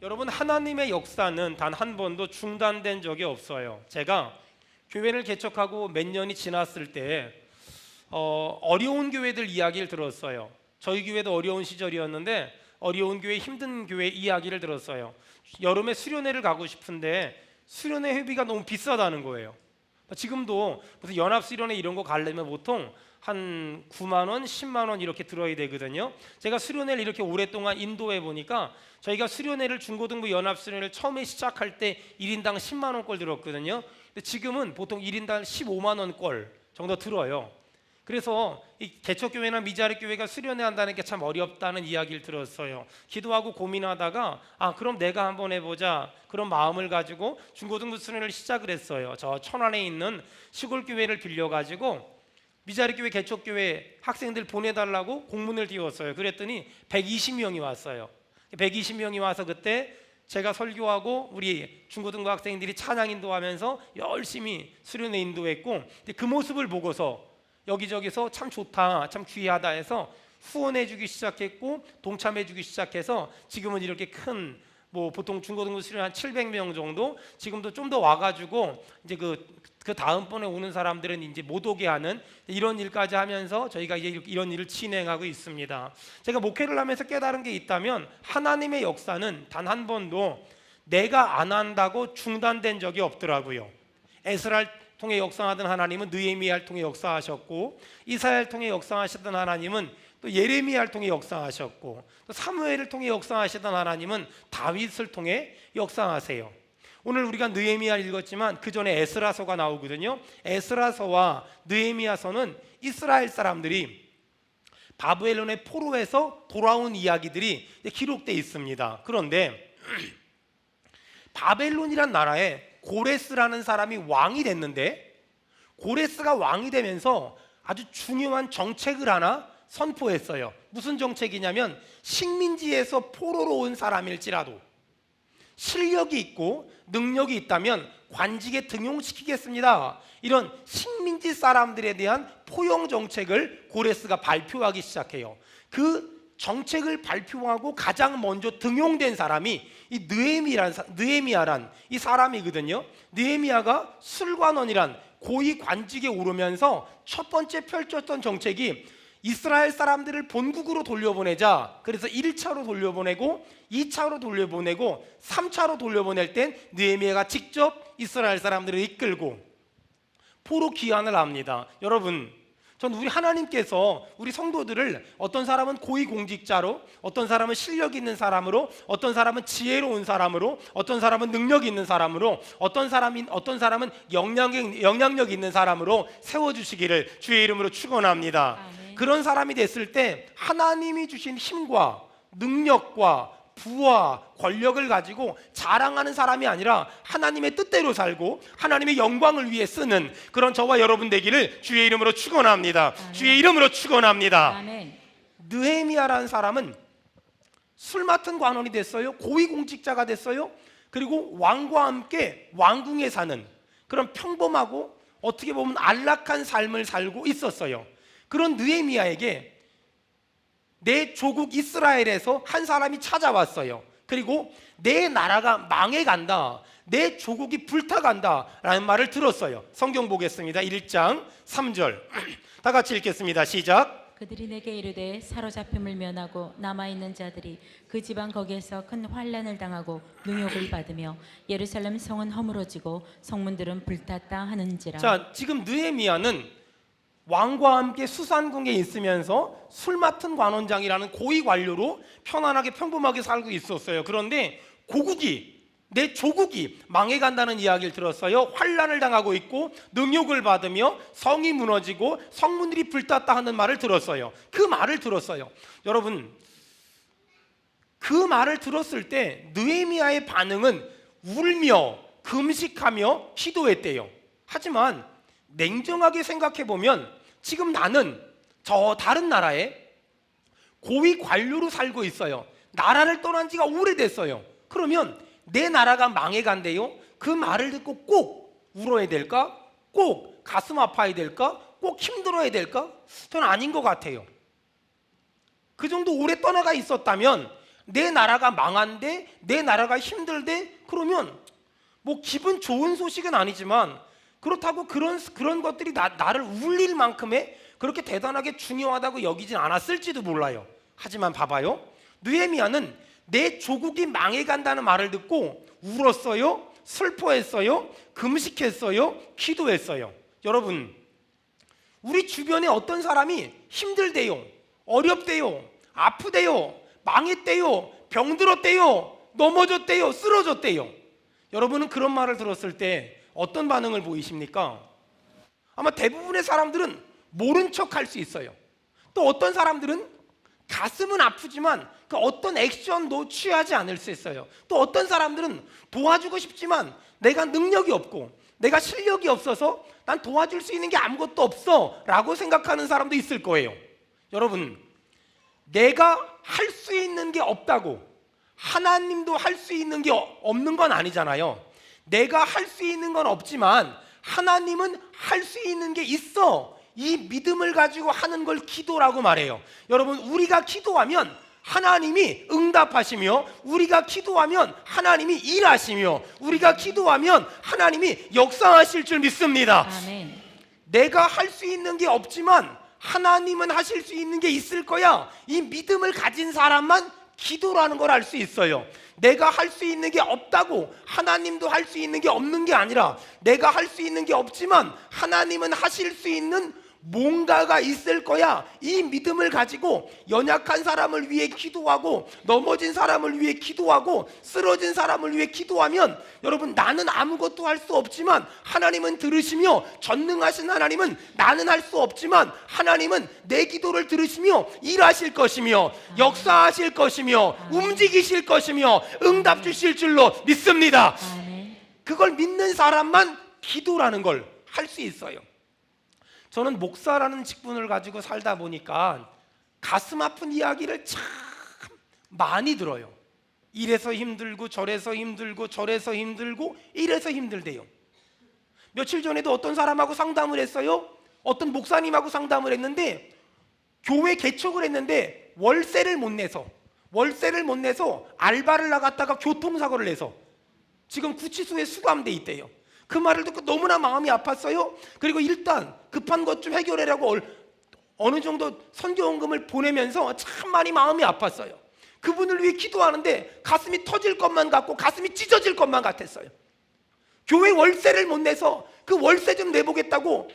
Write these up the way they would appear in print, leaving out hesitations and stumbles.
여러분, 하나님의 역사는 단 한 번도 중단된 적이 없어요. 제가 교회를 개척하고 몇 년이 지났을 때 어려운 교회들 이야기를 들었어요. 저희 교회도 어려운 시절이었는데 어려운 교회, 힘든 교회 이야기를 들었어요. 여름에 수련회를 가고 싶은데 수련회 회비가 너무 비싸다는 거예요. 지금도 무슨 연합수련회 이런 거 가려면 보통 한 9만 원, 10만 원 이렇게 들어야 되거든요. 제가 수련회를 이렇게 오랫동안 인도해 보니까 저희가 수련회를 중고등부 연합수련회를 처음에 시작할 때 1인당 10만 원꼴 들었거든요. 근데 지금은 보통 1인당 15만 원꼴 정도 들어요. 그래서 이 개척교회나 미자립교회가 수련회 한다는 게 참 어렵다는 이야기를 들었어요. 기도하고 고민하다가 그럼 내가 한번 해보자 그런 마음을 가지고 중고등부 수련회를 시작을 했어요. 저 천안에 있는 시골교회를 빌려가지고 미자립교회 개척교회 학생들 보내달라고 공문을 띄웠어요. 그랬더니 120명이 왔어요. 120명이 와서 그때 제가 설교하고 우리 중고등부 학생들이 찬양 인도하면서 열심히 수련회 인도했고, 그 모습을 보고서 여기저기서 참 좋다, 참 귀하다 해서 후원해주기 시작했고 동참해주기 시작해서 지금은 이렇게 큰 보통 중고등부 수련 한 700명 정도, 지금도 좀 더 와가지고 이제 그 다음번에 오는 사람들은 이제 못 오게 하는 이런 일까지 하면서 저희가 이제 이런 일을 진행하고 있습니다. 제가 목회를 하면서 깨달은 게 있다면 하나님의 역사는 단 한 번도 내가 안 한다고 중단된 적이 없더라고요. 에스라를 통해 역사하던 하나님은 느헤미야를 통해 역사하셨고, 이사야를 통해 역사하셨던 하나님은 또 예레미야를 통해 역사하셨고, 또 사무엘을 통해 역사하시던 하나님은 다윗을 통해 역사하세요. 오늘 우리가 느헤미야를 읽었지만 그 전에 에스라서가 나오거든요. 에스라서와 느헤미야서는 이스라엘 사람들이 바벨론의 포로에서 돌아온 이야기들이 기록되어 있습니다. 그런데 바벨론이란 나라에 고레스라는 사람이 왕이 됐는데, 고레스가 왕이 되면서 아주 중요한 정책을 하나 선포했어요. 무슨 정책이냐면, 식민지에서 포로로 온 사람일지라도 실력이 있고 능력이 있다면 관직에 등용시키겠습니다. 이런 식민지 사람들에 대한 포용 정책을 고레스가 발표하기 시작해요. 그 정책을 발표하고 가장 먼저 등용된 사람이 이 느헤미야란 이 사람이거든요. 느헤미야가 술관원이란 고위 관직에 오르면서 첫 번째 펼쳤던 정책이 이스라엘 사람들을 본국으로 돌려보내자. 그래서 1차로 돌려보내고 2차로 돌려보내고 3차로 돌려보낼 땐 느헤미야가 직접 이스라엘 사람들을 이끌고 포로 귀환을 합니다. 여러분, 전 우리 하나님께서 우리 성도들을 어떤 사람은 고위공직자로, 어떤 사람은 실력 있는 사람으로, 어떤 사람은 지혜로운 사람으로, 어떤 사람은 능력 있는 사람으로, 어떤 사람은 영향력 있는 사람으로 세워주시기를 주의 이름으로 축원합니다. 아멘. 그런 사람이 됐을 때 하나님이 주신 힘과 능력과 부와 권력을 가지고 자랑하는 사람이 아니라 하나님의 뜻대로 살고 하나님의 영광을 위해 쓰는 그런 저와 여러분 되기를 주의 이름으로 축원합니다. 아멘. 주의 이름으로 축원합니다. 아멘. 느헤미야라는 사람은 술 맡은 관원이 됐어요. 고위공직자가 됐어요. 그리고 왕과 함께 왕궁에 사는 그런 평범하고 어떻게 보면 안락한 삶을 살고 있었어요. 그런 느헤미야에게 내 조국 이스라엘에서 한 사람이 찾아왔어요. 그리고 내 나라가 망해간다, 내 조국이 불타간다 라는 말을 들었어요. 성경 보겠습니다. 1장 3절 다 같이 읽겠습니다. 시작. 그들이 내게 이르되 사로잡힘을 면하고 남아있는 자들이 그 지방 거기에서 큰 환난을 당하고 능욕을 받으며 예루살렘 성은 허물어지고 성문들은 불탔다 하는지라. 자, 지금 느헤미야는 왕과 함께 수산궁에 있으면서 술 맡은 관원장이라는 고위 관료로 편안하게 평범하게 살고 있었어요. 그런데 내 조국이 망해간다는 이야기를 들었어요. 환난을 당하고 있고 능욕을 받으며 성이 무너지고 성문들이 불탔다 하는 말을 들었어요. 그 말을 들었어요. 여러분, 그 말을 들었을 때 느헤미야의 반응은 울며 금식하며 기도했대요. 하지만 냉정하게 생각해보면 지금 나는 저 다른 나라에 고위 관료로 살고 있어요. 나라를 떠난 지가 오래됐어요. 그러면 내 나라가 망해간대요. 그 말을 듣고 꼭 울어야 될까? 꼭 가슴 아파야 될까? 꼭 힘들어야 될까? 저는 아닌 것 같아요. 그 정도 오래 떠나가 있었다면 내 나라가 망한데, 내 나라가 힘들대, 그러면 뭐 기분 좋은 소식은 아니지만 그렇다고 그런 것들이 나를 울릴 만큼의 그렇게 대단하게 중요하다고 여기진 않았을지도 몰라요. 하지만 봐봐요, 느헤미야는 내 조국이 망해간다는 말을 듣고 울었어요, 슬퍼했어요, 금식했어요, 기도했어요. 여러분, 우리 주변에 어떤 사람이 힘들대요, 어렵대요, 아프대요, 망했대요, 병들었대요, 넘어졌대요, 쓰러졌대요. 여러분은 그런 말을 들었을 때 어떤 반응을 보이십니까? 아마 대부분의 사람들은 모른 척 할 수 있어요. 또 어떤 사람들은 가슴은 아프지만 그 어떤 액션도 취하지 않을 수 있어요. 또 어떤 사람들은 도와주고 싶지만 내가 능력이 없고 내가 실력이 없어서 난 도와줄 수 있는 게 아무것도 없어 라고 생각하는 사람도 있을 거예요. 여러분, 내가 할 수 있는 게 없다고 하나님도 할 수 있는 게 없는 건 아니잖아요. 내가 할 수 있는 건 없지만 하나님은 할 수 있는 게 있어. 이 믿음을 가지고 하는 걸 기도라고 말해요. 여러분, 우리가 기도하면 하나님이 응답하시며, 우리가 기도하면 하나님이 일하시며, 우리가 기도하면 하나님이 역사하실 줄 믿습니다. 아멘. 내가 할 수 있는 게 없지만 하나님은 하실 수 있는 게 있을 거야. 이 믿음을 가진 사람만 기도라는 걸 알 수 있어요. 내가 할 수 있는 게 없다고 하나님도 할 수 있는 게 없는 게 아니라, 내가 할 수 있는 게 없지만 하나님은 하실 수 있는 뭔가가 있을 거야. 이 믿음을 가지고 연약한 사람을 위해 기도하고, 넘어진 사람을 위해 기도하고, 쓰러진 사람을 위해 기도하면, 여러분, 나는 아무것도 할 수 없지만 하나님은 들으시며, 전능하신 하나님은 나는 할 수 없지만 하나님은 내 기도를 들으시며 일하실 것이며 역사하실 것이며 움직이실 것이며 응답 주실 줄로 믿습니다. 그걸 믿는 사람만 기도라는 걸 할 수 있어요. 저는 목사라는 직분을 가지고 살다 보니까 가슴 아픈 이야기를 참 많이 들어요. 이래서 힘들고 저래서 힘들고 저래서 힘들고 이래서 힘들대요. 며칠 전에도 어떤 사람하고 상담을 했어요. 어떤 목사님하고 상담을 했는데, 교회 개척을 했는데 월세를 못 내서 알바를 나갔다가 교통사고를 내서 지금 구치소에 수감돼 있대요. 그 말을 듣고 너무나 마음이 아팠어요. 그리고 일단 급한 것 좀 해결하라고 어느 정도 선교원금을 보내면서 참 많이 마음이 아팠어요. 그분을 위해 기도하는데 가슴이 터질 것만 같고 가슴이 찢어질 것만 같았어요. 교회 월세를 못 내서 그 월세 좀 내보겠다고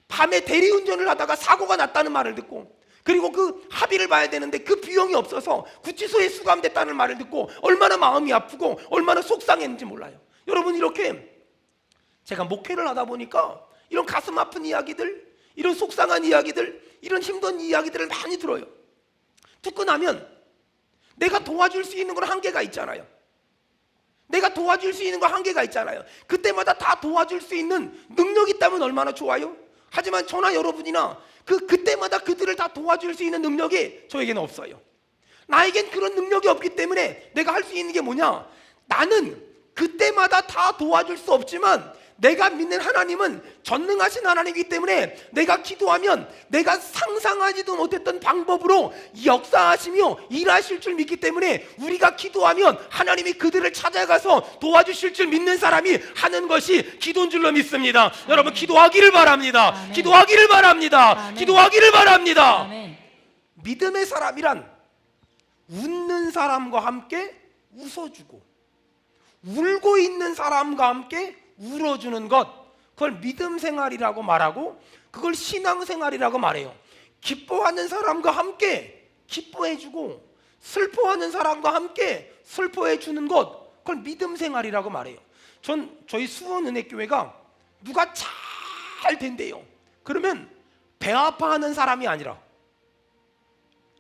밤에 대리운전을 하다가 사고가 났다는 말을 듣고, 그리고 그 합의를 봐야 되는데 그 비용이 없어서 구치소에 수감됐다는 말을 듣고 얼마나 마음이 아프고 얼마나 속상했는지 몰라요. 여러분, 이렇게 제가 목회를 하다 보니까 이런 가슴 아픈 이야기들, 이런 속상한 이야기들, 이런 힘든 이야기들을 많이 들어요. 듣고 나면 내가 도와줄 수 있는 건 한계가 있잖아요. 내가 도와줄 수 있는 건 한계가 있잖아요. 그때마다 다 도와줄 수 있는 능력이 있다면 얼마나 좋아요. 하지만 저나 여러분이나 그때마다 그들을 다 도와줄 수 있는 능력이 저에게는 없어요. 나에겐 그런 능력이 없기 때문에 내가 할 수 있는 게 뭐냐, 나는 그때마다 다 도와줄 수 없지만 내가 믿는 하나님은 전능하신 하나님이기 때문에 내가 기도하면 내가 상상하지도 못했던 방법으로 역사하시며 일하실 줄 믿기 때문에, 우리가 기도하면 하나님이 그들을 찾아가서 도와주실 줄 믿는 사람이 하는 것이 기도인 줄로 믿습니다. 아멘. 여러분, 기도하기를 바랍니다. 아멘. 기도하기를 바랍니다. 아멘. 기도하기를 바랍니다. 아멘. 믿음의 사람이란 웃는 사람과 함께 웃어주고 울고 있는 사람과 함께 울어주는 것, 그걸 믿음 생활이라고 말하고 그걸 신앙 생활이라고 말해요. 기뻐하는 사람과 함께 기뻐해주고 슬퍼하는 사람과 함께 슬퍼해주는 것, 그걸 믿음 생활이라고 말해요. 저희 수원은혜교회가 누가 잘 된대요. 그러면 배 아파하는 사람이 아니라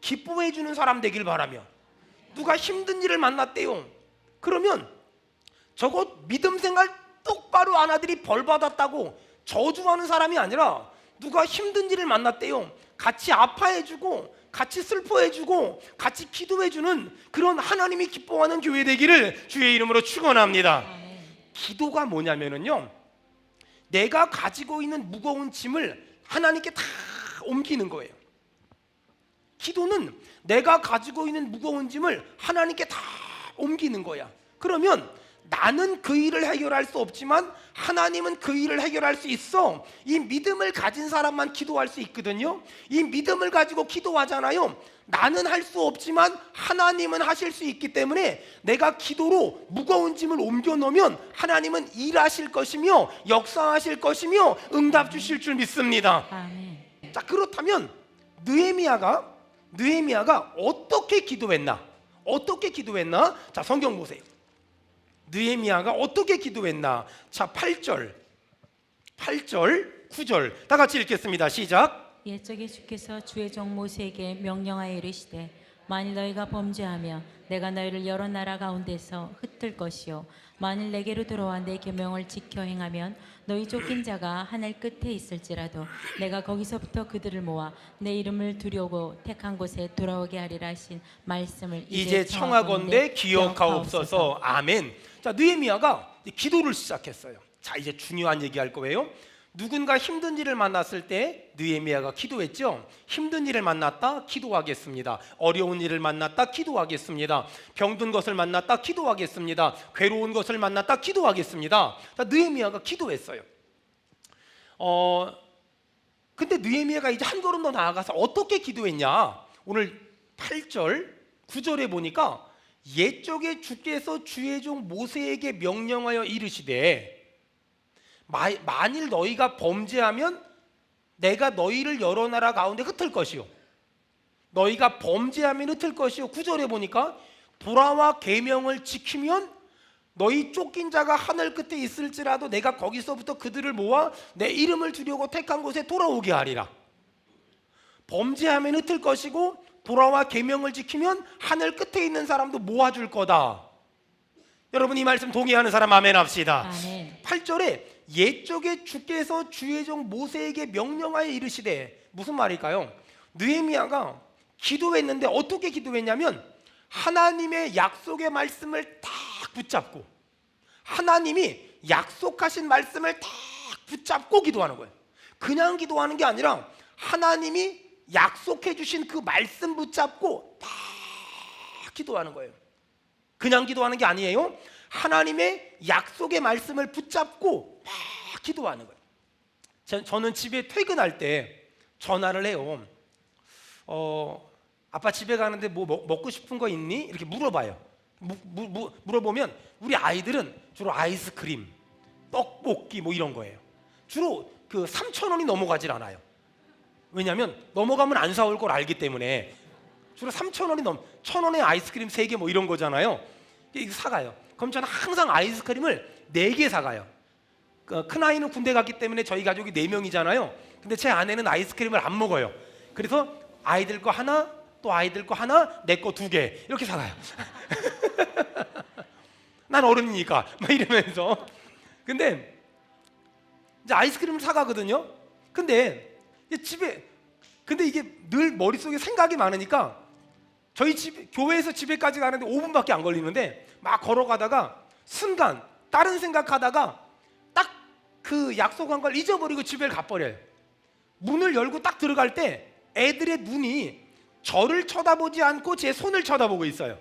기뻐해주는 사람 되길 바라며, 누가 힘든 일을 만났대요. 그러면 저거 믿음 생활 똑바로 안 아들이 벌 받았다고 저주하는 사람이 아니라, 누가 힘든 일을 만났대요, 같이 아파해주고 같이 슬퍼해주고 같이 기도해주는 그런 하나님이 기뻐하는 교회 되기를 주의 이름으로 축원합니다. 기도가 뭐냐면요, 내가 가지고 있는 무거운 짐을 하나님께 다 옮기는 거예요. 기도는 내가 가지고 있는 무거운 짐을 하나님께 다 옮기는 거야. 그러면 나는 그 일을 해결할 수 없지만 하나님은 그 일을 해결할 수 있어. 이 믿음을 가진 사람만 기도할 수 있거든요. 이 믿음을 가지고 기도하잖아요. 나는 할 수 없지만 하나님은 하실 수 있기 때문에 내가 기도로 무거운 짐을 옮겨 놓으면 하나님은 일하실 것이며 역사하실 것이며 응답 주실 줄 믿습니다. 아멘. 자, 그렇다면 느헤미야가 어떻게 기도했나? 어떻게 기도했나? 자, 성경 보세요. 느헤미야가 어떻게 기도했나? 자, 8절, 9절 다 같이 읽겠습니다. 시작. 옛적에 주께서 주의 종 모세에게 명령하여 이르시되 만일 너희가 범죄하며 내가 너희를 여러 나라 가운데서 흩을 것이요 만일 내게로 돌아와 내 계명을 지켜 행하면 너희 쫓긴 자가 하늘 끝에 있을지라도 내가 거기서부터 그들을 모아 내 이름을 두려고 택한 곳에 돌아오게 하리라 하신 말씀을 이제 청하건대 기억하옵소서. 아멘. 자, 느헤미야가 기도를 시작했어요. 자, 이제 중요한 얘기할 거예요. 누군가 힘든 일을 만났을 때 느헤미야가 기도했죠. 힘든 일을 만났다 기도하겠습니다. 어려운 일을 만났다 기도하겠습니다. 병든 것을 만났다 기도하겠습니다. 괴로운 것을 만났다 기도하겠습니다. 자, 느헤미야가 기도했어요. 근데 느헤미야가 이제 한 걸음 더 나아가서 어떻게 기도했냐? 오늘 8절 9절에 보니까 옛적에 주께서 주의 종 모세에게 명령하여 이르시되 만일 너희가 범죄하면 내가 너희를 여러 나라 가운데 흩을 것이요 너희가 범죄하면 흩을 것이요 9절에 보니까 보라와 계명을 지키면 너희 쫓긴 자가 하늘 끝에 있을지라도 내가 거기서부터 그들을 모아 내 이름을 두려고 택한 곳에 돌아오게 하리라. 범죄하면 흩을 것이고 보라와 계명을 지키면 하늘 끝에 있는 사람도 모아줄 거다. 여러분 이 말씀 동의하는 사람 아멘 합시다. 아멘. 8절에 옛적에 주께서 주의 종 모세에게 명령하여 이르시되 무슨 말일까요? 느헤미야가 기도했는데 어떻게 기도했냐면 하나님의 약속의 말씀을 딱 붙잡고 하나님이 약속하신 말씀을 딱 붙잡고 기도하는 거예요. 그냥 기도하는 게 아니라 하나님이 약속해 주신 그 말씀 붙잡고 딱 기도하는 거예요. 그냥 기도하는 게 아니에요. 하나님의 약속의 말씀을 붙잡고 막 기도하는 거예요. 저는 집에 퇴근할 때 전화를 해요. 아빠 집에 가는데 뭐 먹고 싶은 거 있니? 이렇게 물어봐요. 물어보면 우리 아이들은 주로 아이스크림, 떡볶이 뭐 이런 거예요. 주로 그 3,000원이 넘어가질 않아요. 왜냐하면 넘어가면 안 사올 걸 알기 때문에 주로 3,000원이 1,000원에 아이스크림 3개 뭐 이런 거잖아요. 이거 사가요. 그럼 저는 항상 아이스크림을 4개 사가요. 큰 아이는 군대 갔기 때문에 저희 가족이 4명이잖아요. 근데 제 아내는 아이스크림을 안 먹어요. 그래서 아이들 거 하나, 또 아이들 거 하나, 내 거 2개 이렇게 사가요. 난 어른이니까 막 이러면서. 근데 이제 아이스크림을 사가거든요. 근데 이게 늘 머릿속에 생각이 많으니까 저희 교회에서 집에까지 가는데 5분밖에 안 걸리는데 막 걸어가다가 순간 다른 생각하다가 딱 그 약속한 걸 잊어버리고 집에 가버려요. 문을 열고 딱 들어갈 때 애들의 눈이 저를 쳐다보지 않고 제 손을 쳐다보고 있어요.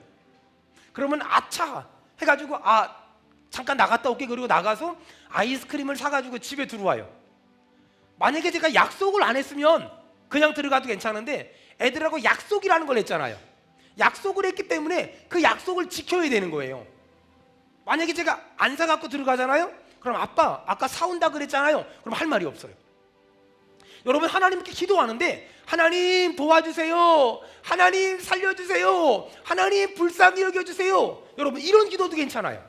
그러면 아차 해가지고 잠깐 나갔다 올게. 그리고 나가서 아이스크림을 사가지고 집에 들어와요. 만약에 제가 약속을 안 했으면 그냥 들어가도 괜찮은데 애들하고 약속이라는 걸 했잖아요. 약속을 했기 때문에 그 약속을 지켜야 되는 거예요. 만약에 제가 안 사갖고 들어가잖아요. 그럼 아빠 아까 사온다 그랬잖아요. 그럼 할 말이 없어요. 여러분 하나님께 기도하는데 하나님 도와주세요. 하나님 살려주세요. 하나님 불쌍히 여겨주세요. 여러분 이런 기도도 괜찮아요.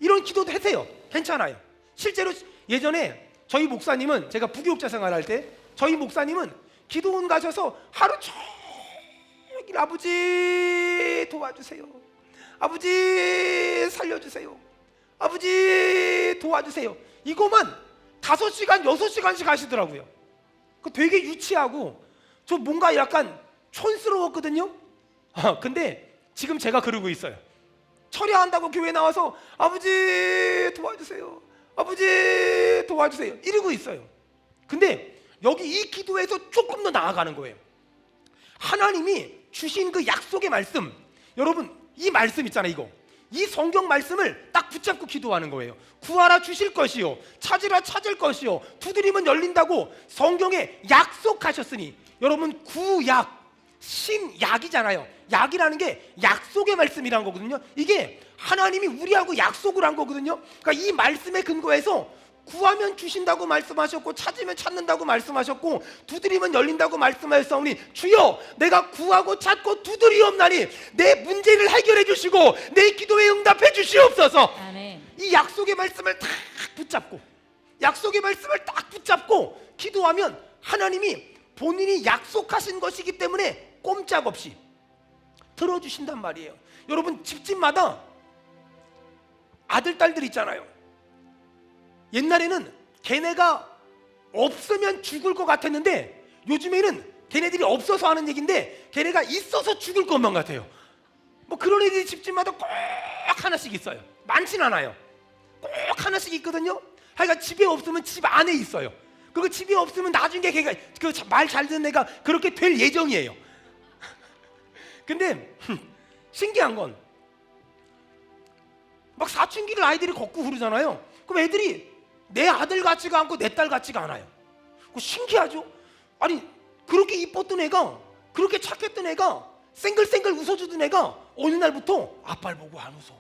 이런 기도도 하세요. 괜찮아요. 실제로 예전에 저희 목사님은 제가 부교육자 생활할 때 저희 목사님은 기도원 가셔서 하루 종일 아버지 도와주세요. 아버지 살려주세요. 아버지 도와주세요. 이거만 5시간 6시간씩 하시더라고요. 되게 유치하고 저 뭔가 약간 촌스러웠거든요. 근데 지금 제가 그러고 있어요. 철야한다고 교회 나와서 아버지 도와주세요. 아버지 도와주세요. 이러고 있어요. 근데 여기 이 기도에서 조금 더 나아가는 거예요. 하나님이 주신 그 약속의 말씀, 여러분 이 말씀 있잖아요. 이거 이 성경 말씀을 딱 붙잡고 기도하는 거예요. 구하라 주실 것이요, 찾으라 찾을 것이요, 두드리면 열린다고 성경에 약속하셨으니, 여러분 구약, 신약이잖아요. 약이라는 게 약속의 말씀이란 거거든요. 이게 하나님이 우리하고 약속을 한 거거든요. 그러니까 이 말씀에 근거해서 구하면 주신다고 말씀하셨고, 찾으면 찾는다고 말씀하셨고, 두드리면 열린다고 말씀하셨사오니, 주여 내가 구하고 찾고 두드리옵나니 내 문제를 해결해 주시고 내 기도에 응답해 주시옵소서. 아멘. 이 약속의 말씀을 딱 붙잡고, 약속의 말씀을 딱 붙잡고 기도하면 하나님이 본인이 약속하신 것이기 때문에 꼼짝없이 들어주신단 말이에요. 여러분 집집마다 아들 딸들 있잖아요. 옛날에는 걔네가 없으면 죽을 것 같았는데 요즘에는 걔네들이 없어서 하는 얘기인데 걔네가 있어서 죽을 것만 같아요. 뭐 그런 애들이 집집마다 꼭 하나씩 있어요. 많진 않아요. 꼭 하나씩 있거든요. 하여간 집에 없으면 집 안에 있어요. 그리고 집에 없으면 나중에 걔가 그 말 잘 듣는 애가 그렇게 될 예정이에요. 근데 신기한 건 막 사춘기를 아이들이 걷고 그러잖아요. 그럼 애들이 내 아들 같지가 않고 내 딸 같지가 않아요. 신기하죠? 아니 그렇게 이뻤던 애가, 그렇게 착했던 애가, 생글생글 웃어주던 애가 어느 날부터 아빠를 보고 안 웃어.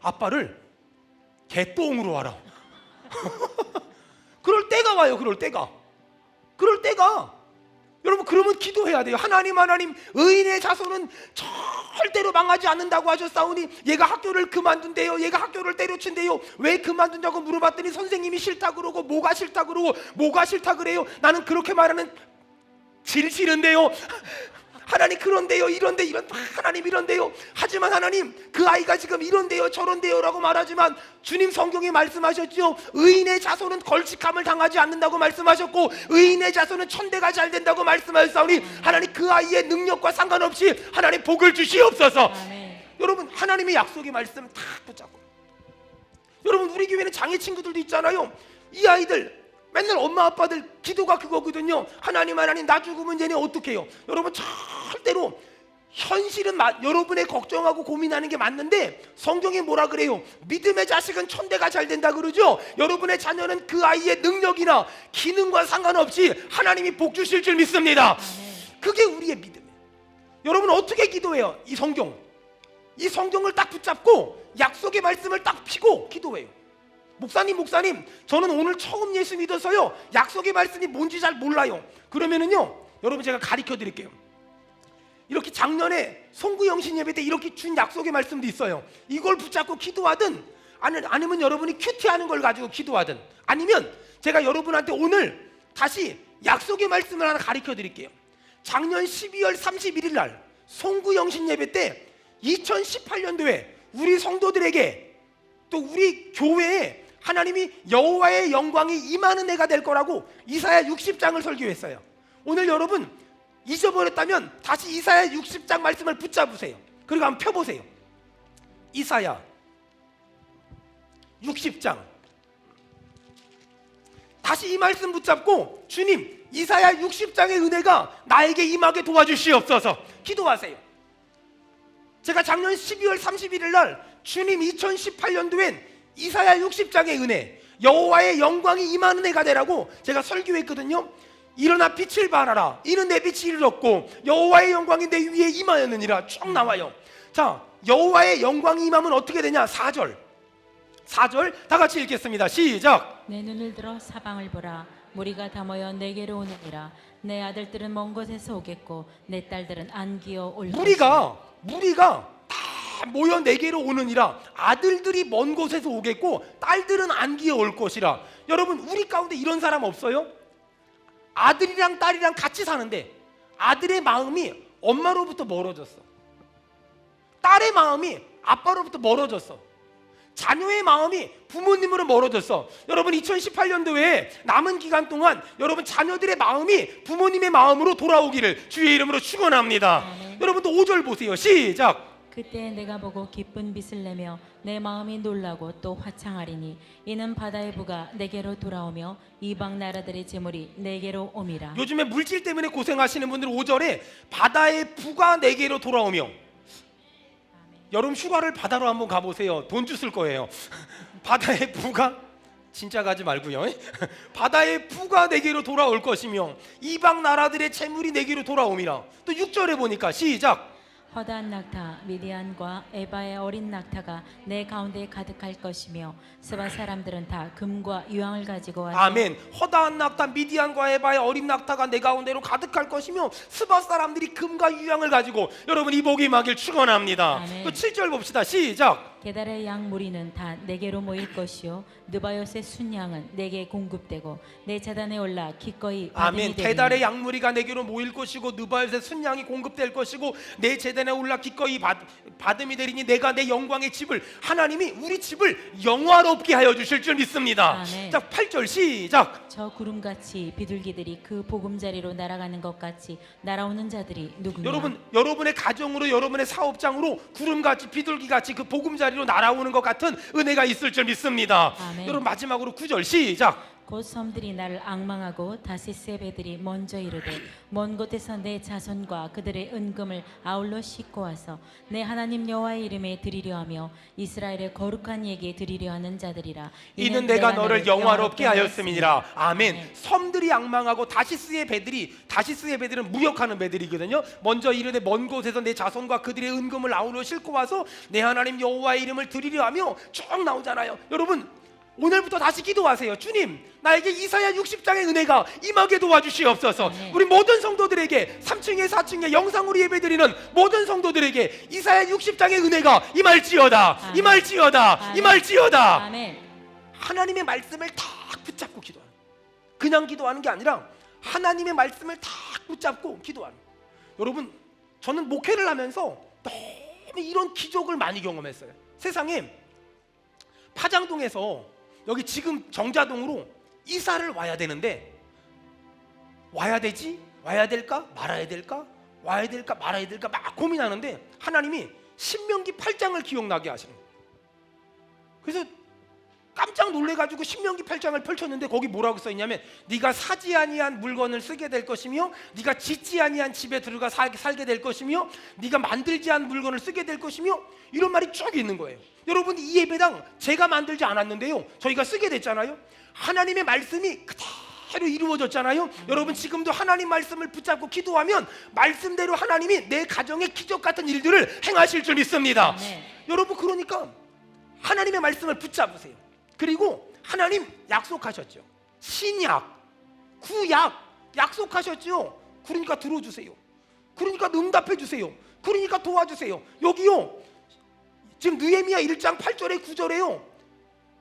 아빠를 개똥으로 알아. 그럴 때가 와요. 그럴 때가. 여러분 그러면 기도해야 돼요. 하나님 의인의 자손은 절대로 망하지 않는다고 하셨사오니 얘가 학교를 그만둔대요. 얘가 학교를 때려친대요. 왜 그만둔다고 물어봤더니 선생님이 싫다 그러고 뭐가 싫다 그러고 뭐가 싫다 그래요. 나는 그렇게 말하는 질 싫은데요. 하나님 그런데요, 이런데 하나님 이런데요. 하지만 하나님 그 아이가 지금 이런데요 저런데요 라고 말하지만 주님 성경에 말씀하셨죠. 의인의 자손은 걸직함을 당하지 않는다고 말씀하셨고 의인의 자손은 천대가 잘 된다고 말씀하셨사오니 하나님 그 아이의 능력과 상관없이 하나님 복을 주시옵소서. 아멘. 여러분 하나님의 약속의 말씀 다 붙잡고, 여러분 우리 교회는 장애 친구들도 있잖아요. 이 아이들 맨날 엄마 아빠들 기도가 그거거든요. 하나님 나 죽으면 얘네 어떡해요. 여러분 절대로 현실은 여러분의 걱정하고 고민하는 게 맞는데 성경이 뭐라 그래요? 믿음의 자식은 천대가 잘 된다 그러죠. 여러분의 자녀는 그 아이의 능력이나 기능과 상관없이 하나님이 복 주실 줄 믿습니다. 그게 우리의 믿음이에요. 여러분 어떻게 기도해요? 이 성경을 딱 붙잡고 약속의 말씀을 딱 피고 기도해요. 목사님 저는 오늘 처음 예수 믿어서요 약속의 말씀이 뭔지 잘 몰라요. 그러면은요 여러분 제가 가르쳐 드릴게요. 이렇게 작년에 송구영신 예배 때 이렇게 준 약속의 말씀도 있어요. 이걸 붙잡고 기도하든 아니면 여러분이 큐티하는 걸 가지고 기도하든, 아니면 제가 여러분한테 오늘 다시 약속의 말씀을 하나 가르쳐 드릴게요. 작년 12월 31일 날 송구영신 예배 때 2018년도에 우리 성도들에게 또 우리 교회에 하나님이 여호와의 영광이 임하는 해가 될 거라고 이사야 60장을 설교했어요. 오늘 여러분 잊어버렸다면 다시 이사야 60장 말씀을 붙잡으세요. 그리고 한번 펴보세요. 이사야 60장 다시 이 말씀 붙잡고 주님 이사야 60장의 은혜가 나에게 임하게 도와주시옵소서 기도하세요. 제가 작년 12월 31일 날 주님 2018년도엔 이사야 60장의 은혜, 여호와의 영광이 임하는 해가 되라고 제가 설교했거든요. 일어나 빛을 발하라. 이는 내 빛이 이르렀고 여호와의 영광이 내 위에 임하였느니라 쭉 나와요. 자, 여호와의 영광이 임하면 어떻게 되냐? 4절 다 같이 읽겠습니다. 시작. 내 눈을 들어 사방을 보라. 무리가 다 모여 내게로 오느니라. 내 아들들은 먼 곳에서 오겠고 내 딸들은 안기어 올 것이라. 무리가 다 모여 내게로 오느니라. 아들들이 먼 곳에서 오겠고 딸들은 안기어 올 것이라. 여러분 우리 가운데 이런 사람 없어요? 아들이랑 딸이랑 같이 사는데 아들의 마음이 엄마로부터 멀어졌어. 딸의 마음이 아빠로부터 멀어졌어. 자녀의 마음이 부모님으로 멀어졌어. 여러분 2018년도에 남은 기간 동안 여러분 자녀들의 마음이 부모님의 마음으로 돌아오기를 주의 이름으로 축원합니다. 아멘. 여러분도 5절 보세요. 시작. 그때 내가 보고 기쁜 빛을 내며 내 마음이 놀라고 또 화창하리니 이는 바다의 부가 내게로 돌아오며 이방 나라들의 재물이 내게로 옴이라. 요즘에 물질 때문에 고생하시는 분들 5절에 바다의 부가 내게로 돌아오며, 여름 휴가를 바다로 한번 가보세요. 돈 주실 거예요. 바다의 부가, 진짜 가지 말고요. 바다의 부가 내게로 돌아올 것이며 이방 나라들의 재물이 내게로 돌아옴이라. 또 6절에 보니까 시작. 허다한 낙타 미디안과 에바의 어린 낙타가 내 가운데 가득할 것이며 스바 사람들은 다 금과 유황을 가지고 와서 아멘. 허다한 낙타 미디안과 에바의 어린 낙타가 내 가운데로 가득할 것이며 스바 사람들이 금과 유황을 가지고, 여러분 이 복이 임하길 축원합니다. 아멘. 또 7절 봅시다. 시작. 게달의 양 무리는 다 내게로 모일 것이요 느바요스의 순양은 내게 공급되고 내 재단에 올라 기꺼이 받음이 아멘. 되리니 게달의 양무리가 내게로 모일 것이고 느바요스의 순양이 공급될 것이고 내 재단에 올라 기꺼이 받음이 되리니 내가 내 영광의 집을, 하나님이 우리 집을 영화롭게 하여 주실 줄 믿습니다. 아멘. 자, 8절 시작. 저 구름같이 비둘기들이 그 보금자리로 날아가는 것 같이 날아오는 자들이 누구냐. 여러분, 여러분의 가정으로, 여러분의 사업장으로 구름같이 비둘기같이 그 보금자리로 날아오는 것 같은 은혜가 있을 줄 믿습니다. 아멘. 여러분 마지막으로 9절 시작. 곧 섬들이 나를 앙망하고 다시스의 배들이 먼저 이르되 먼 곳에서 내 자손과 그들의 은금을 아울러 싣고 와서 내 하나님 여호와의 이름에 드리려 하며 이스라엘의 거룩한 예기에 드리려 하는 자들이라. 이는 내가 너를 영화롭게 하였음이니라. 아멘. 아멘. 섬들이 앙망하고 다시스의 배들은 무역하는 배들이거든요. 먼저 이르되 먼 곳에서 내 자손과 그들의 은금을 아울러 싣고 와서 내 하나님 여호와의 이름을 드리려 하며 쭉 나오잖아요. 여러분 오늘부터 다시 기도하세요. 주님, 나에게 이사야 60장의 은혜가 임하게 도와주시옵소서. 아멘. 우리 모든 성도들에게 3층에 4층에 영상으로 예배드리는 모든 성도들에게 이사야 60장의 은혜가 임할지어다. 아멘. 임할지어다. 아멘. 임할지어다. 아멘. 하나님의 말씀을 탁 붙잡고 기도하는, 그냥 기도하는 게 아니라 하나님의 말씀을 탁 붙잡고 기도하는. 여러분, 저는 목회를 하면서 너무 이런 기적을 많이 경험했어요. 세상에 파장동에서 여기 지금 정자동으로 이사를 와야 되는데, 와야 되지? 와야 될까? 말아야 될까? 와야 될까? 말아야 될까? 막 고민하는데 하나님이 신명기 8장을 기억나게 하시는 거예요. 그래서 깜짝 놀래가지고 신명기 8장을 펼쳤는데 거기 뭐라고 써있냐면, 네가 사지 아니한 물건을 쓰게 될 것이며 네가 짓지 아니한 집에 들어가 살게 될 것이며 네가 만들지 않은 물건을 쓰게 될 것이며, 이런 말이 쭉 있는 거예요. 여러분, 이 예배당 제가 만들지 않았는데요, 저희가 쓰게 됐잖아요. 하나님의 말씀이 그대로 이루어졌잖아요. 여러분 지금도 하나님 말씀을 붙잡고 기도하면 말씀대로 하나님이 내 가정에 기적 같은 일들을 행하실 줄 믿습니다. 네. 여러분, 그러니까 하나님의 말씀을 붙잡으세요. 그리고 하나님 약속하셨죠. 신약, 구약 약속하셨죠. 그러니까 들어주세요. 그러니까 응답해 주세요. 그러니까 도와주세요. 여기요, 지금 느헤미야 1장 8절에 9절에요,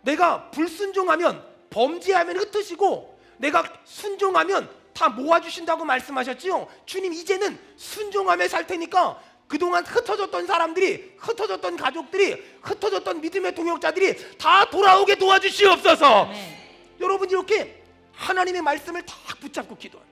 내가 불순종하면, 범죄하면 흩으시고 내가 순종하면 다 모아주신다고 말씀하셨지요. 주님, 이제는 순종하며 살 테니까 그동안 흩어졌던 사람들이, 흩어졌던 가족들이, 흩어졌던 믿음의 동역자들이 다 돌아오게 도와주시옵소서. 여러분, 이렇게 하나님의 말씀을 다 붙잡고 기도하는,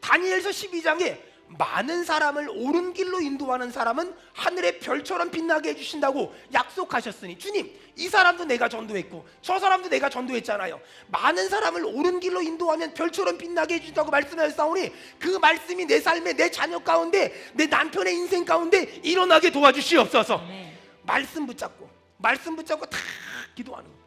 다니엘서 12장에 많은 사람을 옳은 길로 인도하는 사람은 하늘의 별처럼 빛나게 해주신다고 약속하셨으니, 주님, 이 사람도 내가 전도했고 저 사람도 내가 전도했잖아요. 많은 사람을 옳은 길로 인도하면 별처럼 빛나게 해준다고 말씀하셨사오니 그 말씀이 내 삶에, 내 자녀 가운데, 내 남편의 인생 가운데 일어나게 도와주시옵소서. 아멘. 말씀 붙잡고 다 기도하는 거예요.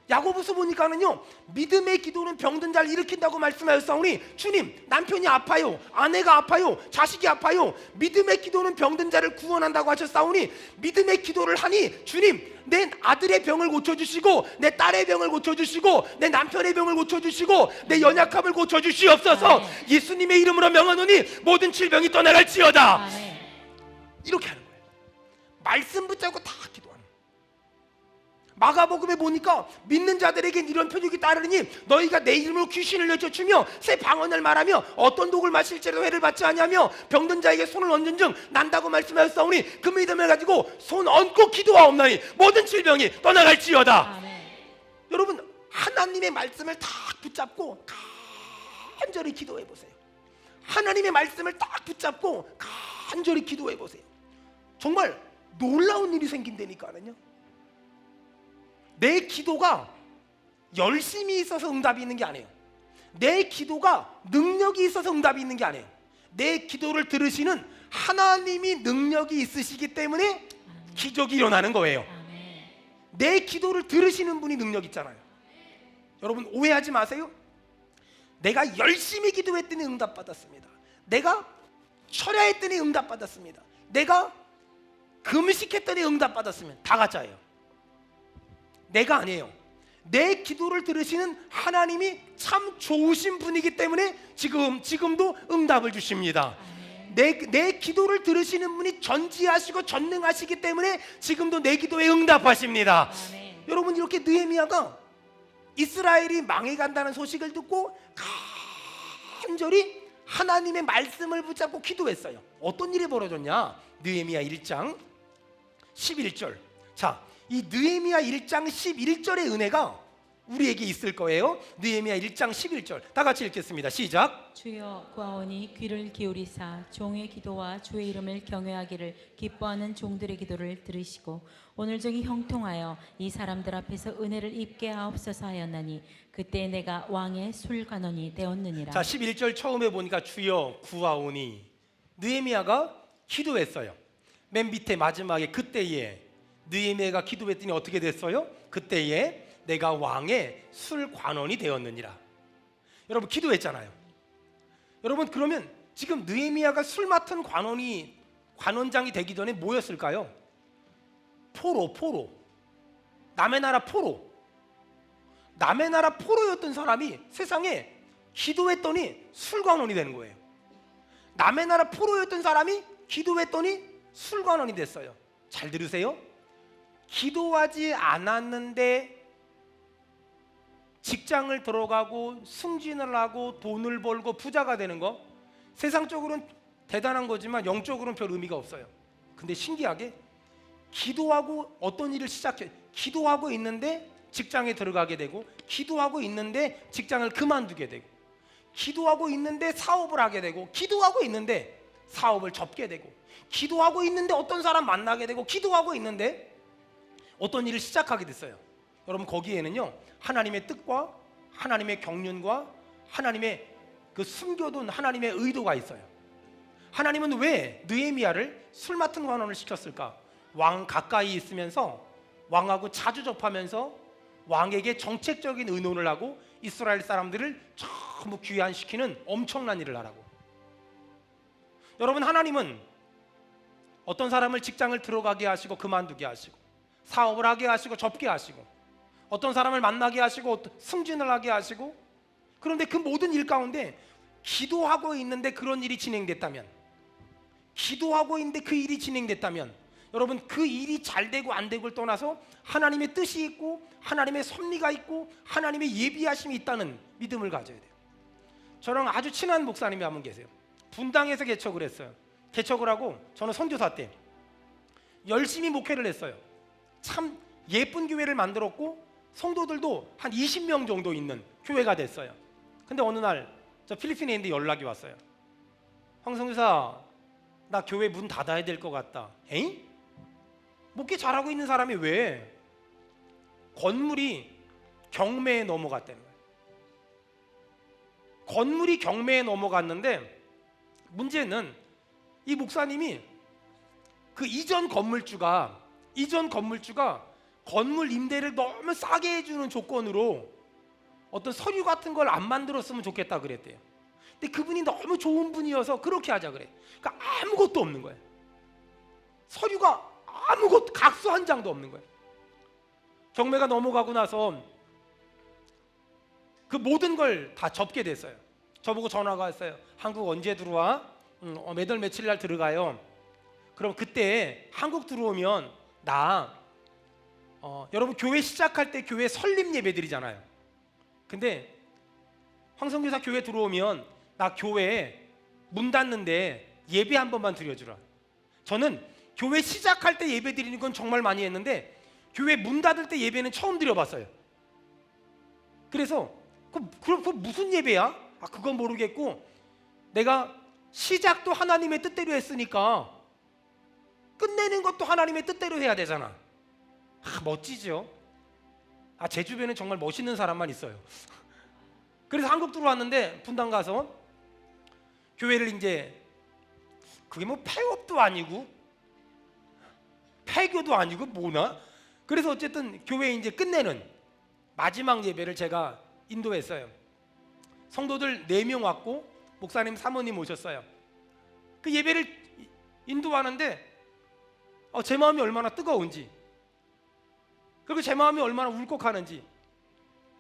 야고보서 보니까는요, 믿음의 기도는 병든 자를 일으킨다고 말씀하셨사오니, 주님, 남편이 아파요, 아내가 아파요, 자식이 아파요, 믿음의 기도는 병든 자를 구원한다고 하셨사오니 믿음의 기도를 하니, 주님, 내 아들의 병을 고쳐주시고 내 딸의 병을 고쳐주시고 내 남편의 병을 고쳐주시고 내 연약함을 고쳐주시옵소서. 아멘. 예수님의 이름으로 명하노니 모든 질병이 떠나갈지어다. 아멘. 이렇게 하는 거예요. 말씀 붙잡고 다 기도하는. 마가복음에 보니까 믿는 자들에게 이런 표적이 따르니 너희가 내 이름으로 귀신을 내쫓으며 새 방언을 말하며 어떤 독을 마실지라도 해를 받지 아니하며 병든 자에게 손을 얹은 즉 난다고 말씀하셨사오니 그 믿음을 가지고 손 얹고 기도하옵나니 모든 질병이 떠나갈지어다. 아멘. 여러분, 하나님의 말씀을 딱 붙잡고 간절히 기도해 보세요. 하나님의 말씀을 딱 붙잡고 간절히 기도해 보세요. 정말 놀라운 일이 생긴다니까요. 내 기도가 열심히 있어서 응답이 있는 게 아니에요. 내 기도가 능력이 있어서 응답이 있는 게 아니에요. 내 기도를 들으시는 하나님이 능력이 있으시기 때문에 기적이 일어나는 거예요. 내 기도를 들으시는 분이 능력 있잖아요. 여러분 오해하지 마세요. 내가 열심히 기도했더니 응답받았습니다. 내가 철야했더니 응답받았습니다. 내가 금식했더니 응답받았으면 다 가짜예요. 내가 아니에요. 내 기도를 들으시는 하나님이 참 좋으신 분이기 때문에 지금도 응답을 주십니다. 내 기도를 들으시는 분이 전지하시고 전능하시기 때문에 지금도 내 기도에 응답하십니다. 아멘. 여러분 이렇게 느헤미야가 이스라엘이 망해간다는 소식을 듣고 간절히 하나님의 말씀을 붙잡고 기도했어요. 어떤 일이 벌어졌냐? 느헤미야 1장 11절. 자, 이 느헤미야 1장 11절의 은혜가 우리에게 있을 거예요. 느헤미야 1장 11절 다 같이 읽겠습니다. 시작. 주여 구하오니 귀를 기울이사 종의 기도와 주의 이름을 경외하기를 기뻐하는 종들의 기도를 들으시고 오늘 저기 형통하여 이 사람들 앞에서 은혜를 입게 하옵소서 하였나니 그때 내가 왕의 술관원이 되었느니라. 자, 11절 처음에 보니까 주여 구하오니 느헤미야가 기도했어요. 맨 밑에 마지막에 그때에 느헤미야가 기도했더니 어떻게 됐어요? 그때에 내가 왕의 술관원이 되었느니라. 여러분 기도했잖아요. 여러분 그러면 지금 느헤미야가 술 맡은 관원장이 되기 전에 뭐였을까요? 포로. 남의 나라 포로. 남의 나라 포로였던 사람이 세상에 기도했더니 술관원이 되는 거예요. 남의 나라 포로였던 사람이 기도했더니 술관원이 됐어요. 잘 들으세요. 기도하지 않았는데 직장을 들어가고 승진을 하고 돈을 벌고 부자가 되는 거 세상적으로는 대단한 거지만 영적으로는 별 의미가 없어요. 근데 신기하게 기도하고 어떤 일을 시작해 기도하고 있는데 직장에 들어가게 되고 기도하고 있는데 직장을 그만두게 되고 기도하고 있는데 사업을 하게 되고 기도하고 있는데 사업을 접게 되고 기도하고 있는데 어떤 사람 만나게 되고 기도하고 있는데 어떤 일을 시작하게 됐어요. 여러분 거기에는요 하나님의 뜻과 하나님의 경륜과 하나님의 그 숨겨둔 하나님의 의도가 있어요. 하나님은 왜 느헤미야를 술 맡은 관원을 시켰을까? 왕 가까이 있으면서 왕하고 자주 접하면서 왕에게 정책적인 의논을 하고 이스라엘 사람들을 전부 귀환시키는 엄청난 일을 하라고. 여러분 하나님은 어떤 사람을 직장을 들어가게 하시고 그만두게 하시고 사업을 하게 하시고 접게 하시고 어떤 사람을 만나게 하시고 승진을 하게 하시고 그런데 그 모든 일 가운데 기도하고 있는데 그런 일이 진행됐다면 기도하고 있는데 그 일이 진행됐다면 여러분 그 일이 잘 되고 안 되고를 떠나서 하나님의 뜻이 있고 하나님의 섭리가 있고 하나님의 예비하심이 있다는 믿음을 가져야 돼요. 저랑 아주 친한 목사님이 한 분 계세요. 분당에서 개척을 했어요. 개척을 하고 저는 선교사 때 열심히 목회를 했어요. 참 예쁜 교회를 만들었고 성도들도 한 20명 정도 있는 교회가 됐어요. 근데 어느 날 저 필리핀에 있는데 연락이 왔어요. 황 선교사 나 교회 문 닫아야 될 것 같다. 에잉? 목회 잘하고 있는 사람이 왜? 건물이 경매에 넘어갔다는 거예요. 건물이 경매에 넘어갔는데 문제는 이 목사님이 그 이전 건물주가 건물 임대를 너무 싸게 해주는 조건으로 어떤 서류 같은 걸 안 만들었으면 좋겠다 그랬대요. 근데 그분이 너무 좋은 분이어서 그렇게 하자 그래. 그러니까 아무것도 없는 거예요. 서류가 아무것도 각서 한 장도 없는 거예요. 경매가 넘어가고 나서 그 모든 걸 다 접게 됐어요. 저보고 전화가 왔어요. 한국 언제 들어와? 몇 월 며칠 날 들어가요. 그럼 그때 한국 들어오면 나 여러분 교회 시작할 때 교회 설립 예배 드리잖아요. 근데 황성교사 교회 들어오면 나 교회 문 닫는데 예배 한 번만 드려주라. 저는 교회 시작할 때 예배 드리는 건 정말 많이 했는데 교회 문 닫을 때 예배는 처음 드려봤어요. 그래서 그럼 무슨 예배야? 그건 모르겠고 내가 시작도 하나님의 뜻대로 했으니까 끝내는 것도 하나님의 뜻대로 해야 되잖아. 멋지죠? 제 주변에 정말 멋있는 사람만 있어요. 그래서 한국 들어왔는데 분당 가서 교회를 이제 그게 뭐 폐업도 아니고 폐교도 아니고 뭐나? 그래서 어쨌든 교회 이제 끝내는 마지막 예배를 제가 인도했어요. 성도들 4명 왔고 목사님 사모님 오셨어요. 그 예배를 인도하는데 제 마음이 얼마나 뜨거운지, 그리고 제 마음이 얼마나 울컥하는지.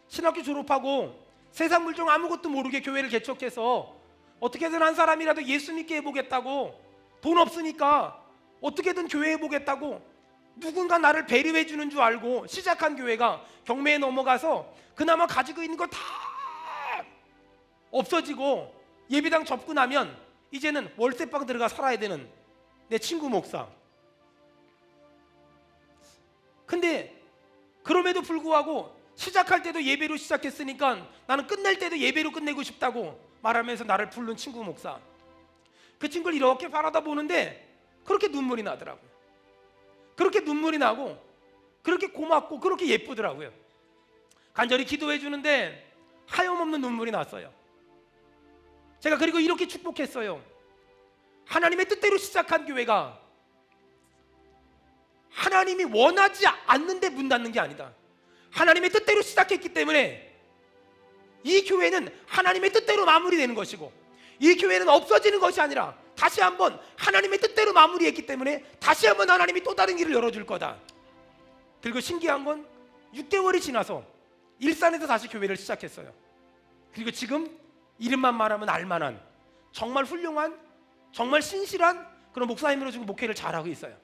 신학교 졸업하고 세상 물정 아무것도 모르게 교회를 개척해서 어떻게든 한 사람이라도 예수 믿게 해보겠다고, 돈 없으니까 어떻게든 교회 해보겠다고 누군가 나를 배려해 주는 줄 알고 시작한 교회가 경매에 넘어가서 그나마 가지고 있는 거 다 없어지고 예배당 접근하면 이제는 월세방 들어가 살아야 되는 내 친구 목사. 근데 그럼에도 불구하고 시작할 때도 예배로 시작했으니까 나는 끝낼 때도 예배로 끝내고 싶다고 말하면서 나를 부른 친구 목사. 그 친구를 이렇게 바라다 보는데 그렇게 눈물이 나더라고요. 그렇게 눈물이 나고 그렇게 고맙고 그렇게 예쁘더라고요. 간절히 기도해 주는데 하염없는 눈물이 났어요. 제가 그리고 이렇게 축복했어요. 하나님의 뜻대로 시작한 교회가 하나님이 원하지 않는데 문 닫는 게 아니다. 하나님의 뜻대로 시작했기 때문에 이 교회는 하나님의 뜻대로 마무리되는 것이고, 이 교회는 없어지는 것이 아니라 다시 한번 하나님의 뜻대로 마무리했기 때문에 다시 한번 하나님이 또 다른 길을 열어줄 거다. 그리고 신기한 건 6개월이 지나서 일산에서 다시 교회를 시작했어요. 그리고 지금 이름만 말하면 알만한 정말 훌륭한, 정말 신실한 그런 목사님으로 지금 목회를 잘하고 있어요.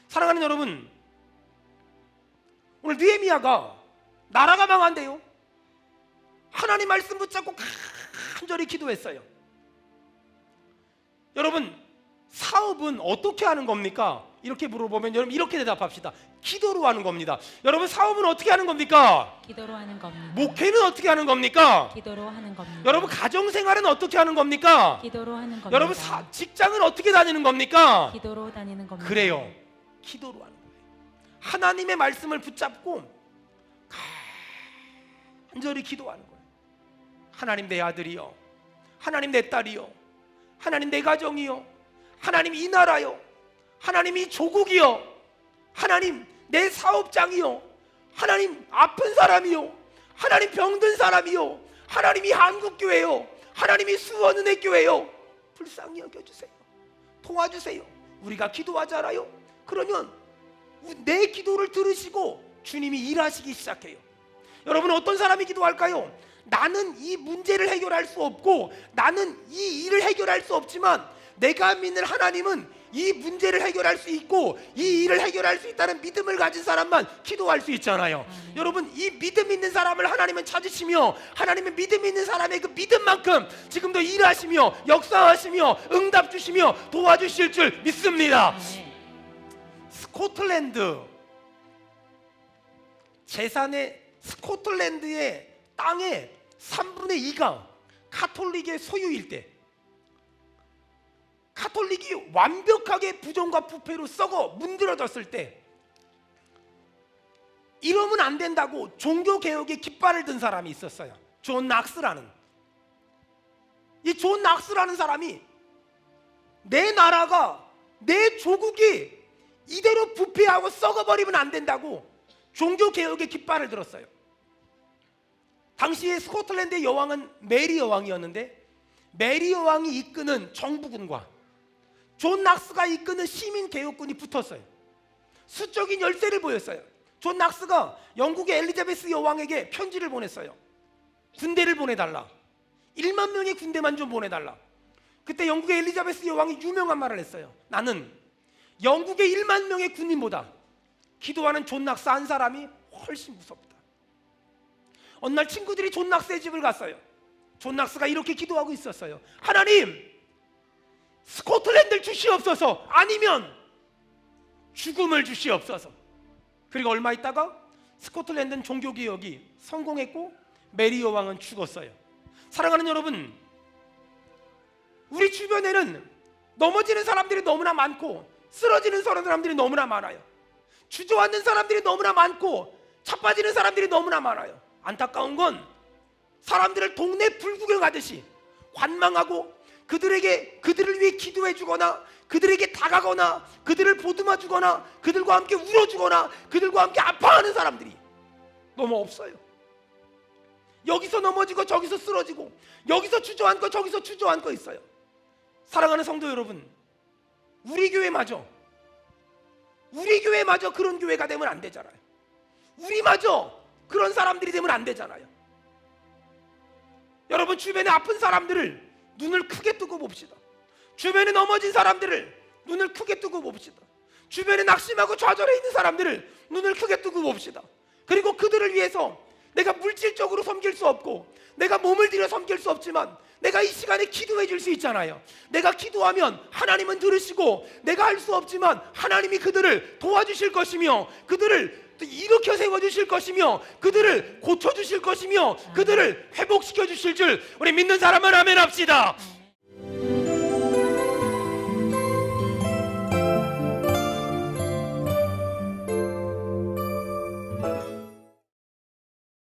사랑하는 여러분, 오늘 느헤미야가 나라가 망한대요. 하나님 말씀 붙잡고 간절히 기도했어요. 여러분, 사업은 어떻게 하는 겁니까? 이렇게 물어보면 여러분 이렇게 대답합시다. 기도로 하는 겁니다. 여러분, 사업은 어떻게 하는 겁니까? 기도로 하는 겁니다. 목회는 어떻게 하는 겁니까? 기도로 하는 겁니다. 여러분, 가정생활은 어떻게 하는 겁니까? 기도로 하는 겁니다. 여러분, 직장은 어떻게 다니는 겁니까? 기도로 다니는 겁니다. 그래요. 기도로 하는 거예요. 하나님의 말씀을 붙잡고 간절히 기도하는 거예요. 하나님, 내 아들이요, 하나님 내 딸이요, 하나님 내 가정이요, 하나님 이 나라요, 하나님 이 조국이요, 하나님 내 사업장이요, 하나님 아픈 사람이요, 하나님 병든 사람이요, 하나님 이 한국교회요, 하나님 이 수원은혜교회요, 불쌍히 여겨주세요. 도와주세요. 우리가 기도하잖아요. 그러면 내 기도를 들으시고 주님이 일하시기 시작해요. 여러분, 어떤 사람이 기도할까요? 나는 이 문제를 해결할 수 없고 나는 이 일을 해결할 수 없지만 내가 믿는 하나님은 이 문제를 해결할 수 있고 이 일을 해결할 수 있다는 믿음을 가진 사람만 기도할 수 있잖아요. 여러분, 이 믿음 있는 사람을 하나님은 찾으시며 하나님은 믿음 있는 사람의 그 믿음만큼 지금도 일하시며 역사하시며 응답 주시며 도와주실 줄 믿습니다. 스코틀랜드 재산의 스코틀랜드의 땅의 3분의 2가 카톨릭의 소유일 때, 카톨릭이 완벽하게 부정과 부패로 썩어 문드러졌을 때, 이러면 안 된다고 종교개혁의 깃발을 든 사람이 있었어요. 존 낙스라는. 이 존 낙스라는 사람이 내 나라가, 내 조국이 이대로 부패하고 썩어버리면 안 된다고 종교개혁의 깃발을 들었어요. 당시에 스코틀랜드의 여왕은 메리 여왕이었는데, 메리 여왕이 이끄는 정부군과 존 낙스가 이끄는 시민개혁군이 붙었어요. 수적인 열세를 보였어요. 존 낙스가 영국의 엘리자베스 여왕에게 편지를 보냈어요. 군대를 보내달라. 1만 명의 군대만 좀 보내달라. 그때 영국의 엘리자베스 여왕이 유명한 말을 했어요. 나는 영국의 1만 명의 군인보다 기도하는 존 낙스 한 사람이 훨씬 무섭다. 어느 날 친구들이 존 낙스의 집을 갔어요. 존 낙스가 이렇게 기도하고 있었어요. 하나님, 스코틀랜드를 주시옵소서, 아니면 죽음을 주시옵소서. 그리고 얼마 있다가 스코틀랜드는 종교개혁이 성공했고 메리 여왕은 죽었어요. 사랑하는 여러분, 우리 주변에는 넘어지는 사람들이 너무나 많고 쓰러지는 사람들이 너무나 많아요. 주저앉는 사람들이 너무나 많고 자빠지는 사람들이 너무나 많아요. 안타까운 건 사람들을 동네 불구경하듯이 관망하고 그들을 위해 기도해 주거나 그들에게 다가거나 그들을 보듬어 주거나 그들과 함께 울어 주거나 그들과 함께 아파하는 사람들이 너무 없어요. 여기서 넘어지고 저기서 쓰러지고 여기서 주저앉고 저기서 주저앉고 있어요. 사랑하는 성도 여러분, 우리 교회마저 그런 교회가 되면 안 되잖아요. 우리마저 그런 사람들이 되면 안 되잖아요. 여러분, 주변에 아픈 사람들을 눈을 크게 뜨고 봅시다. 주변에 넘어진 사람들을 눈을 크게 뜨고 봅시다. 주변에 낙심하고 좌절해 있는 사람들을 눈을 크게 뜨고 봅시다. 그리고 그들을 위해서 내가 물질적으로 섬길 수 없고 내가 몸을 들여 섬길 수 없지만 내가 이 시간에 기도해 줄 수 있잖아요. 내가 기도하면 하나님은 들으시고 내가 할 수 없지만 하나님이 그들을 도와주실 것이며 그들을 일으켜 세워주실 것이며 그들을 고쳐주실 것이며 그들을 회복시켜 주실 줄 우리 믿는 사람은 아멘 합시다.